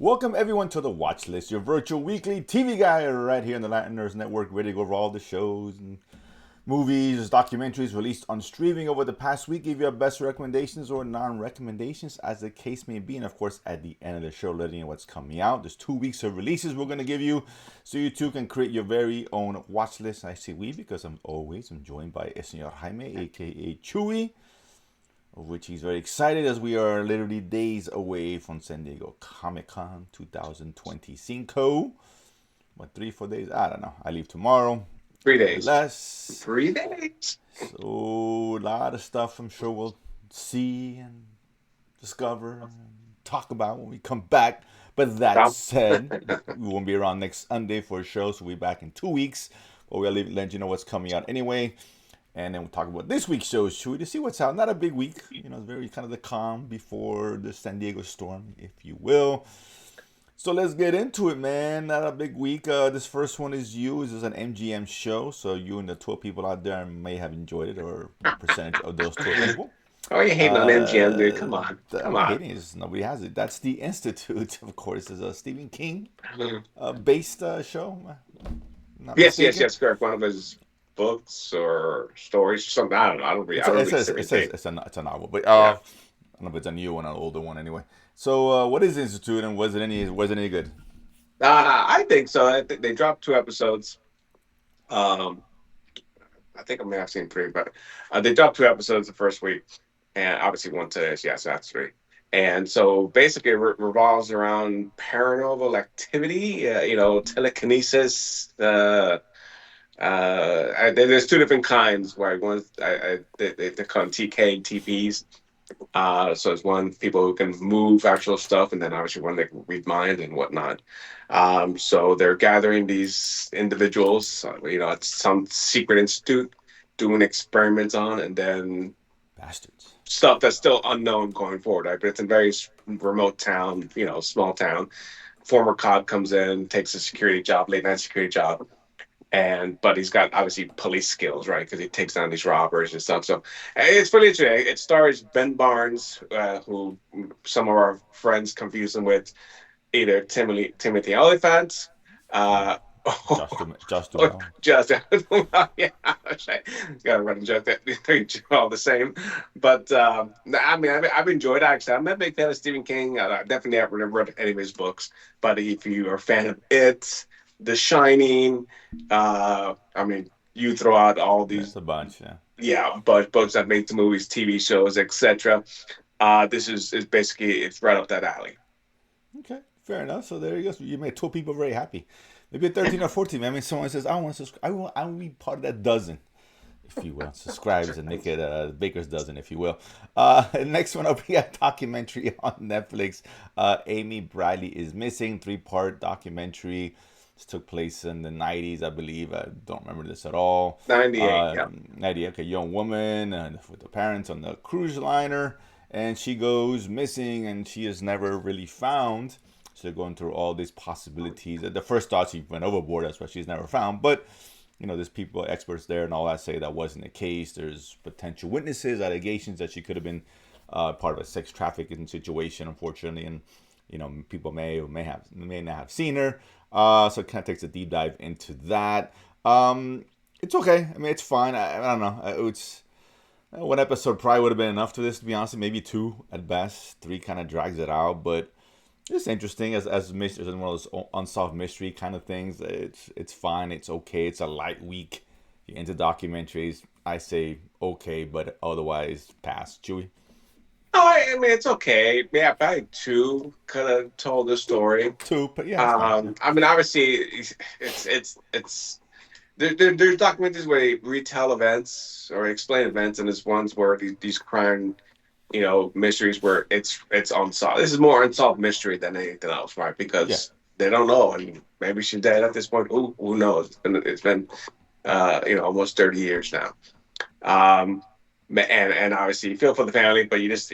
Welcome everyone to the Watchlist, your virtual weekly TV guide right here on the Latin Nerds Network, ready to go over all the shows and movies, documentaries released on streaming over the past week. Give you our best recommendations or non-recommendations as the case may be. And of course, at the end of the show, letting you know what's coming out. There's 2 weeks of releases we're going to give you so you too can create your very own watch list. I say we because I'm joined by El Señor Jaime, aka Chewy, of which he's very excited as we are literally days away from San Diego Comic-Con 2025. What, 3-4 days? I don't know. I leave tomorrow. 3 days. Less. 3 days. So a lot of stuff I'm sure we'll see and discover and talk about when we come back. But that said, we won't be around next Sunday for a show, so we'll be back in 2 weeks. But we'll let you know what's coming out anyway. And then we'll talk about this week's shows, Chewy, to see what's out. Not a big week, it's very kind of the calm before the San Diego storm, if you will. So let's get into it, man. Not a big week. This first one is you. This is an MGM show, so you and the 12 people out there may have enjoyed it, or a percentage of those 12 people. Oh, you're hating on MGM, dude. Come on. I'm not hating it. Nobody has it. That's the Institute, of course. Is a Stephen King based show. Yes, correct. One of his books or stories, something. I don't know. I don't read. It's a novel, but I don't know if it's a new one or an older one anyway. So, what is the Institute, and was it any good? I think so. I think they dropped 2 episodes. I think I may have seen 3, but they dropped 2 episodes the first week, and obviously one today. So that's 3. And so basically, it revolves around paranormal activity. Telekinesis. There's 2 different kinds. Where they call them TK and TPs. So it's one people who can move actual stuff, and then obviously one that can read mind and whatnot. So they're gathering these individuals, at some secret institute, doing experiments on, and then bastards stuff that's still unknown going forward. Right? But it's a very remote town, small town. Former cop comes in, takes a security job, late night security job. But he's got obviously police skills, right? Because he takes down these robbers and stuff. So it's really interesting. It stars Ben Barnes, who some of our friends confuse him with either Timothy Olyphant, just or just yeah, gotta run a joke that they're all the same. But I've enjoyed it, actually. I'm not a big fan of Stephen King. I definitely haven't read any of his books. But if you are a fan of it, The Shining, you throw out all these. That's a bunch, but books that make the movies, TV shows, etc. This is basically, it's right up that alley. Okay, fair enough. So there you go. So you made 12 people very happy. Maybe 13 or 14. I mean, someone says, I want to subscribe. I will be part of that dozen, if you will. Subscribes and make it Baker's dozen, if you will. Next one up, we got a documentary on Netflix. Amy Bradley is Missing, 3-part documentary. This took place in the 90s, I believe. I don't remember this at all. 98, 98, okay. Young woman with her parents on the cruise liner. And she goes missing, and she is never really found. So they're going through all these possibilities. The first thought, she went overboard. That's why she's never found. But, there's people, experts there and all that say that wasn't the case. There's potential witnesses, allegations that she could have been part of a sex trafficking situation, unfortunately. And, people may not have seen her. So it kind of takes a deep dive into that. It's okay. I mean, it's fine. I don't know. It's one episode probably would have been enough to this, to be honest. Maybe 2 at best. 3 kind of drags it out, but it's interesting as mystery, as one of those unsolved mystery kind of things. It's fine. It's okay. It's a light week. You're into documentaries. I say okay, but otherwise pass. Chewy. Oh, I mean, it's okay. Yeah, probably 2 could have told the story. 2, but yeah. Obviously, it's there's documentaries where they retell events or explain events, and there's ones where these crime, mysteries where it's unsolved. This is more unsolved mystery than anything else, right? Because they don't know, and maybe she's dead at this point. Who knows? It's been almost 30 years now. And obviously you feel for the family, but you just,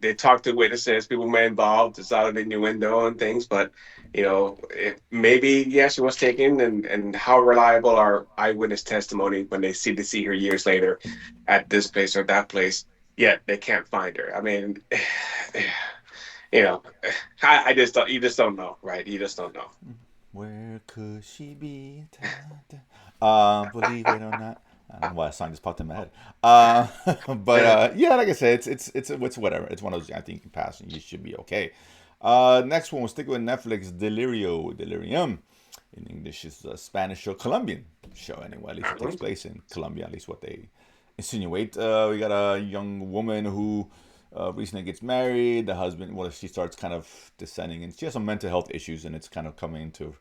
they talk to witnesses, people may involved, it's out of the innuendo and things, but, maybe, she was taken, and how reliable are eyewitness testimony when they see her years later at this place or that place, yet they can't find her. I mean, you know, I just don't. You just don't know, right? You just don't know. Where could she be? Da, da. Believe it or not. I don't know why a song just popped in my head. But yeah, like I said, it's whatever. It's one of those I think you can pass and you should be okay. Next one, we'll stick with Netflix. Delirium. In English, is a Spanish or Colombian show anyway. At least it takes place in Colombia. At least what they insinuate. We got a young woman who recently gets married. The husband, well, she starts kind of descending, and she has some mental health issues, and it's kind of coming into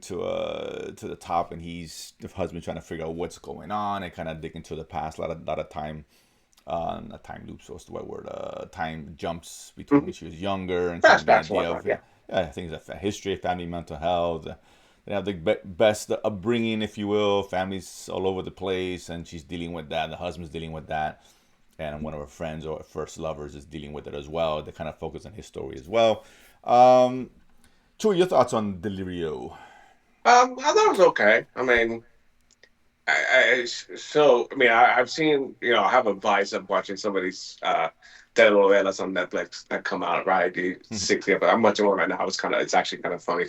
to the top, and he's the husband trying to figure out what's going on and kind of dig into the past. A lot of time, not time loops. What's the right word? Time jumps between when she was younger and kind of the Flashbacks and idea whatnot. of Yeah. things of history, family, mental health. They have the best upbringing, if you will. Families all over the place, and she's dealing with that. The husband's dealing with that, and one of her friends or first lovers is dealing with it as well. They kind of focus on his story as well. Um, Troy, your thoughts on Delirio? I thought it was okay. I mean, I mean, I've seen, I have a vice of watching some of these telenovelas on Netflix that come out, right? The 60, but I'm watching one right now. It's actually kind of funny.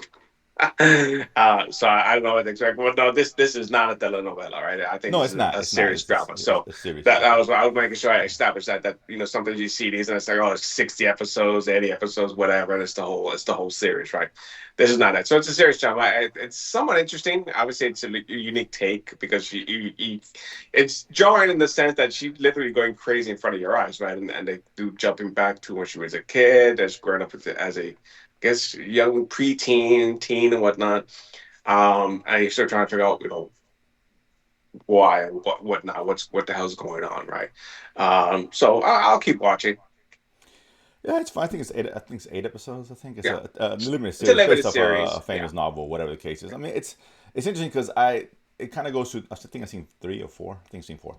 So I don't know what to expect. Well, no, this is not a telenovela, right? I think No, this it's is not. a It's not. serious drama. It's So a serious that drama. I was making sure I established that sometimes you see these and it's like, oh, it's 60 episodes, 80 episodes, whatever, and it's the whole series, right? This is not that. So it's a serious drama. It's somewhat interesting. I would say it's a unique take because it's jarring in the sense that she's literally going crazy in front of your eyes, right? And they do jumping back to when she was a kid, as growing up as a guess young preteen, teen, and whatnot. And you start trying to figure out, why and whatnot, what the hell's going on, right? So I'll keep watching. Yeah, it's fine. I think it's eight. I think it's 8 episodes. I think it's Yeah, a limited it's a series based limited off a series. Yeah. famous novel, whatever the case is. I mean, it's interesting because it kind of goes through. I think I've seen 3 or 4. I think I've seen 4.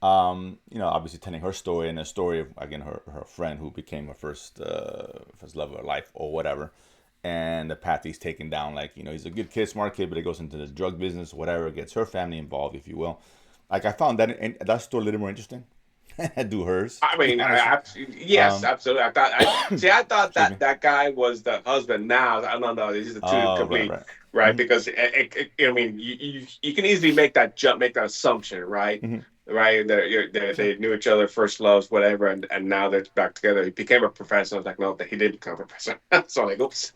Obviously telling her story and a story of again her friend who became her first love of her life or whatever, and the path he's taken down. Like he's a good kid, smart kid, but he goes into the drug business, whatever, gets her family involved, if you will. Like I found that story a little more interesting. Do hers, I to be mean, honest with yes, you. absolutely. I thought Excuse that me. that guy was the husband. Now I don't know. These are two Oh, right, complete, right. right? Mm-hmm. Because I mean, you can easily make that jump, make that assumption, right? Mm-hmm. Right? Sure. They knew each other, first loves, whatever, and now they're back together. He became a professor. I was like, no, he didn't become a professor. So like, oops.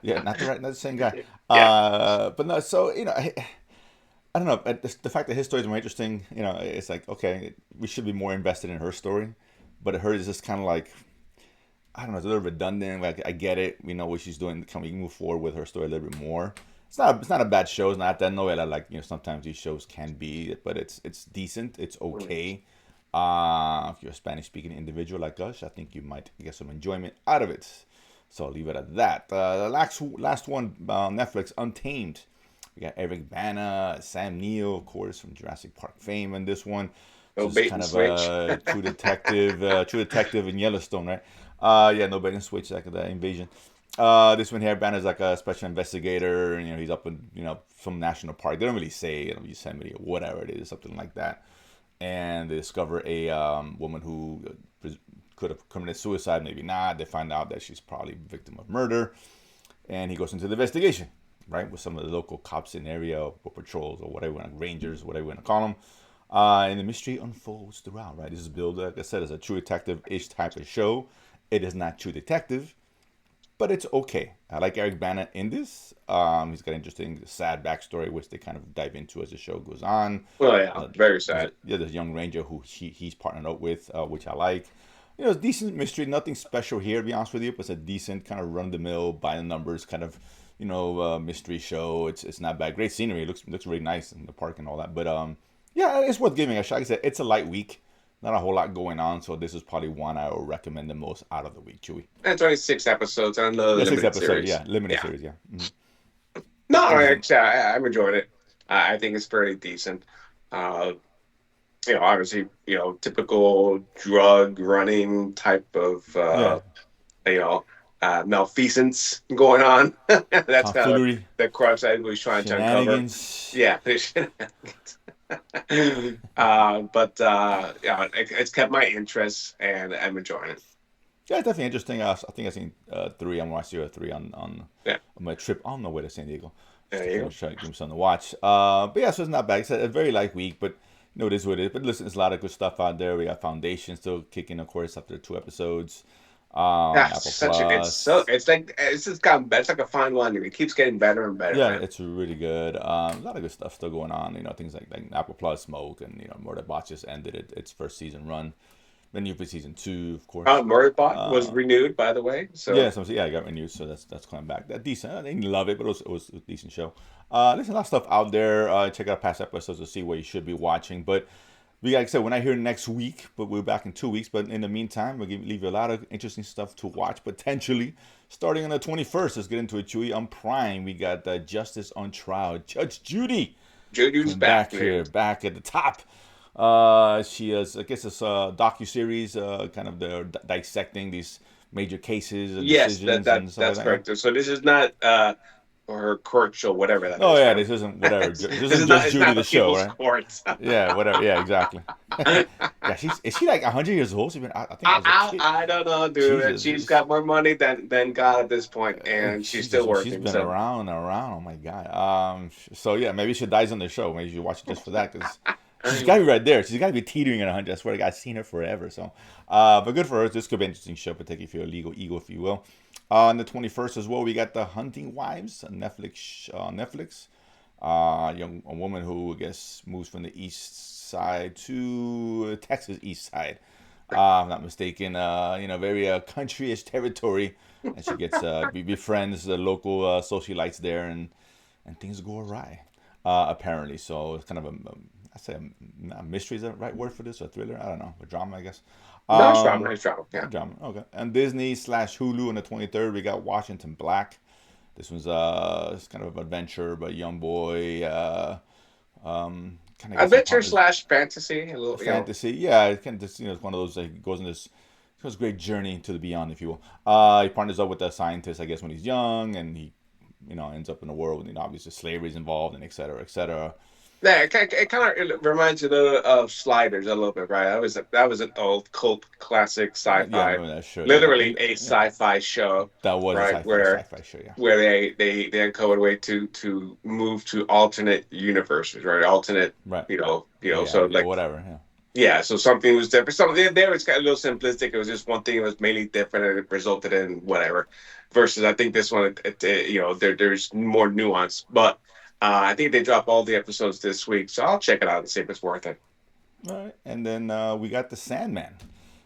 Yeah, not the same guy. Yeah. But no, so I don't know. The fact that his story is more interesting, it's like okay, we should be more invested in her story, but hers is just kind of like I don't know, it's a little redundant. Like I get it, we know what she's doing. Can we move forward with her story a little bit more? It's not a bad show. It's not that novela like sometimes these shows can be, but it's decent. It's okay. If you're a Spanish speaking individual like us, I think you might get some enjoyment out of it. So I'll leave it at that. The last one, Netflix, Untamed. We got Eric Bana, Sam Neill, of course, from Jurassic Park fame, in this one. No So it's bait kind and of switch. a true detective in Yellowstone, right? Yeah, no bait and switch, like the invasion. This one here, Banner's like a special investigator. And, he's up in some national park. They don't really say Yosemite or whatever it is, something like that. And they discover a woman who could have committed suicide, maybe not. They find out that she's probably a victim of murder, and he goes into the investigation, right, with some of the local cops in the area, or patrols, or whatever, rangers, whatever you want to call them. And the mystery unfolds throughout, right? This is billed, like I said, as a true detective-ish type of show. It is not true detective, but it's okay. I like Eric Bana in this. He's got an interesting, sad backstory, which they kind of dive into as the show goes on. Oh yeah, very There's sad. this young ranger who he's partnered up with, which I like. It's decent mystery, nothing special here, to be honest with you, but it's a decent kind of run the mill, by the numbers kind of, mystery show. It's not bad. Great scenery. It looks really nice in the park and all that. But yeah, it's worth giving a shot. Like I said, it's a light week, not a whole lot going on, so this is probably one I would recommend the most out of the week, Chewy. And 26 episodes and another Yeah, six limited episode. series. Yeah, limited Yeah. series. Yeah. Mm-hmm. No, Interesting. actually, I'm enjoying it. I think it's pretty decent. Uh, Obviously, typical drug running type of, Yeah. you know, malfeasance going on. That's kind of Tomfoolery, the crux that we're trying to uncover. shenanigans. Yeah. But yeah, it's kept my interest and I'm enjoying it. Yeah, it's definitely interesting. I think I've seen three. I'm watching three Yeah, on my trip on the way to San Diego. Just there to you go. finish, try to give me something to watch. But yeah, so it's not bad. It's a very light week, but it is what it is. But listen, there's a lot of good stuff out there. We got Foundation still kicking, of course, after 2 episodes Yeah, on it's Apple such a, Plus. it's like it's just gotten better. It's like a fine wine. It keeps getting better and better, Yeah, man. it's really good. A lot of good stuff still going on. Things like Apple Plus, Smoke, and Murderbot just ended its first season run. Then you for season two, of course. Murderbot was Uh, renewed, by the way. So yeah, so yeah, I got renewed, so that's coming back. That decent. I didn't love it, but it was a decent show. There's a lot of stuff out there. Check out past episodes to see what you should be watching. But like I said, we're not here next week, but we're back in 2 weeks. But in the meantime, we'll leave you a lot of interesting stuff to watch potentially. Starting on the 21st, let's get into it, Chewy. On Prime, we got Justice on Trial. Judge Judy Juju's coming back, back man. here, back at the top. She is, I guess it's a docu-series, kind of dissecting these major cases and Yes, decisions and stuff like that's that. Yeah. correct. So this is not her court show, whatever that Oh is, yeah, man. this isn't whatever. This This is isn't not Judge it's Judy not the the show, people's right? court. Yeah, whatever. Yeah, exactly. Yeah, is she like 100 years old? I think I was a kid. I don't know, dude. Jesus, She's got more money than God at this point, and she's Jesus, still well, she's working. been So around and around. Oh my God. So yeah, maybe she dies on the show. Maybe you watch it just for that because she's got to be right there. She's got to be teetering at 100. I swear to God, I've seen her forever. So, but good for her. This could be an interesting show, particularly if you're a legal ego, if you will. On the 21st as well, we got The Hunting Wives on Netflix. A woman who I guess moves from the east side to Texas east side. If I'm not mistaken. Very countryish territory, and she gets befriends the local socialites there, and things go awry. Apparently, so it's kind of I say a mystery is the right word for this, or a thriller. I don't know, a drama, I guess. no, it's drama. Um, It's drama. Yeah. Drama. Okay. And Disney/Hulu on the 23rd, we got Washington Black. This one's it's kind of an adventure, but young boy. Kind of gets some Adventure partners slash fantasy. A little, fantasy. Yeah, it can just it's one of those like goes in this goes great journey to the beyond, if you will. He partners up with a scientist, I guess, when he's young, and he ends up in a world. Obviously slavery is involved, and et cetera, et cetera. Yeah, it kind of reminds you of Sliders a little bit, right? That was an old cult classic Yeah, I sci-fi, remember that show. Yeah, literally a yeah, sci-fi show, that was a right? sci-fi show. Yeah, Where they uncovered a way to move to alternate universes, right? Alternate, right. So Reality or like whatever. Yeah. yeah, so something was different. Something there was kind of a little simplistic. It was just one thing that was mainly different, and it resulted in whatever. Versus, I think this one, there's more nuance, but. I think they dropped all the episodes this week, so I'll check it out and see if it's worth it. All right, and then we got The Sandman,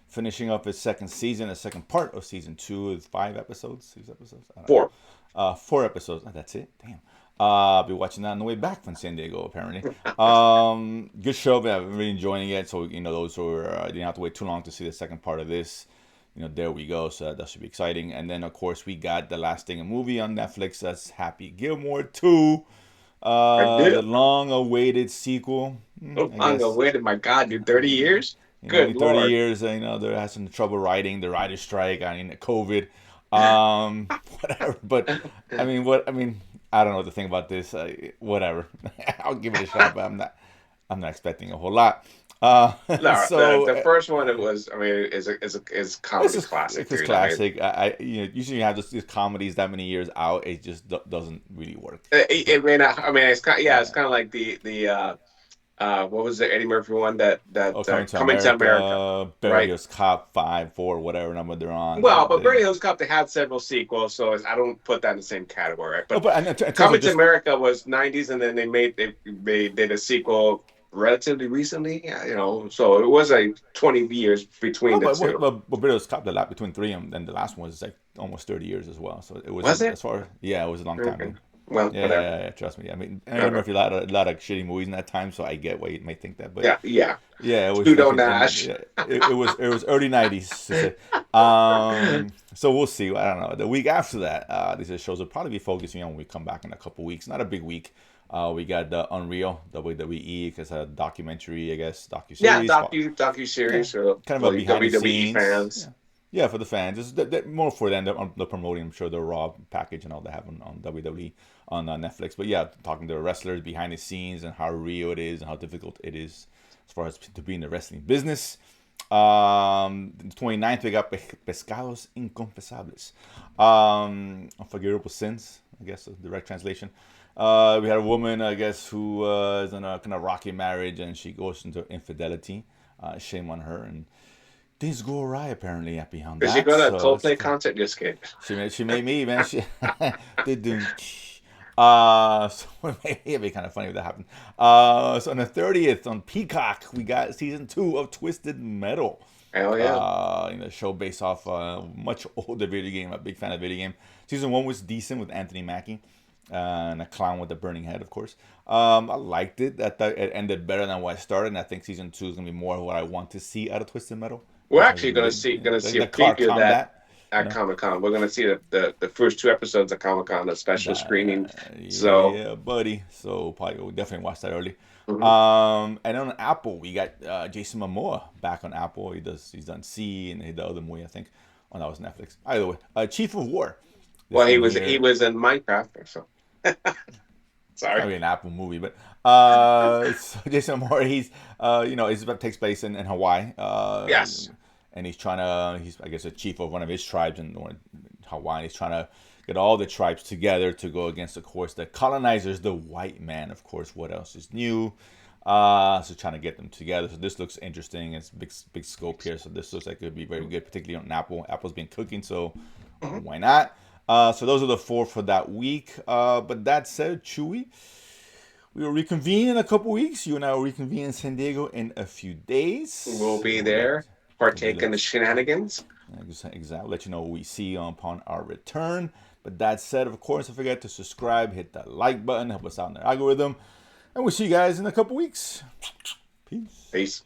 finishing up its second season, the second part of season 2 with 5 episodes, 6 episodes. I don't know. 4. 4 episodes. Oh, that's it. Damn. I'll be watching that on the way back from San Diego, apparently. Good show, but I'm really enjoying it. So, those who didn't have to wait too long to see the second part of this, there we go. So that should be exciting. And then, of course, we got the last thing, a movie on Netflix. That's Happy Gilmore 2. I The did. long-awaited sequel, Oh, I I'm gonna guess. wait. My God, dude, 30 years? Only Good 30 Lord. years. They're having some trouble writing. The writer's strike. COVID. Whatever. But I don't know what to think about this. Whatever. I'll give it a shot, but I'm not expecting a whole lot. No, the, So the first one it was. I mean, is it's comedy just classic, it's dude. I mean, classic. Usually you have these comedies that many years out. It just doesn't really work. it But may not. I mean, it's kind. Yeah, it's yeah. kind of like what was the Eddie Murphy one Oh, that Coming to Coming to America, America, Beverly right? Hills Cop 5, 4, whatever number they're on. Well, but Bernie Hills Cop they had several sequels, so I don't put that in the same category, right? No, But but in terms of Coming to just America was '90s, and then they did a sequel relatively recently. Yeah, so it was like 20 years between no, the but two. Beverly Hills Cop, the lap between three and the last one was like almost 30 years as well. So it Was wasn't it? as far. Yeah, it was a long time Okay. ago. Well, Yeah, whatever. yeah, yeah, trust me. I mean, I Okay. remember a lot of shitty movies in that time, so I get why you might think that. But Yeah, yeah. yeah, it was Pseudo definitely Nash. yeah, it was early 90s. So we'll see. I don't know. The week after that, these shows will probably be focusing on when we come back in a couple weeks. Not a big week. We got the Unreal WWE, because a documentary, I guess, docu Yeah, series. docu Yeah, series kind of for a behind the WWE scenes. fans. Yeah, yeah, for the fans. More for them. They're promoting, I'm sure, the Raw package and all they have on WWE on Netflix. But yeah, talking to the wrestlers behind the scenes and how real it is and how difficult it is as far as to be in the wrestling business. The 29th, we got Pescados Inconfesables. Unforgivable Sins, I guess, a direct translation. We had a woman, I guess, who is in a kind of rocky marriage, and she goes into infidelity. Shame on her. And things go awry, apparently, beyond Did she that. go to a So Coldplay concert? Just kidding. she made me, man. She did do. So maybe it'd be kind of funny if that happened. So on the 30th on Peacock, we got season 2 of Twisted Metal. Hell yeah. Show based off a much older video game. I'm a big fan of video game. Season 1 was decent with Anthony Mackie. And a clown with a burning head, of course. I liked it. I thought it ended better than what I started, and I think season 2 is gonna be more of what I want to see out of Twisted Metal. We're In terms actually of the gonna see a the car preview of that combat. at Comic Con. We're gonna see the first 2 episodes of Comic Con, a special screening. So Yeah, buddy. So probably we'll definitely watch that early. mhm. And on Apple, we got Jason Momoa back on Apple. He's done C and he did the other movie, I think. Oh, that was Netflix. Either way, Chief of War. This Well, he one was here. in Minecraft, so sorry. Probably an Apple movie, but so Jason Moore, he's it takes place in Hawaii, Yes. and he's I guess a chief of one of his tribes in Hawaii. He's trying to get all the tribes together to go against, of course, the colonizers, the white man, of course. What else is new? So trying to get them together. So this looks interesting. It's big scope here. So this looks like it would be very good, particularly on Apple. Apple's been cooking, so Mhm. why not? So those are the 4 for that week. But that said, Chewy, we will reconvene in a couple weeks. You and I will reconvene in San Diego in a few We'll days. be We'll there, we'll partake in the let shenanigans. exactly let you know what we see upon our return. But that said, of course, don't forget to subscribe, hit that like button, help us out in the algorithm, and we'll see you guys in a couple weeks. Peace. Peace.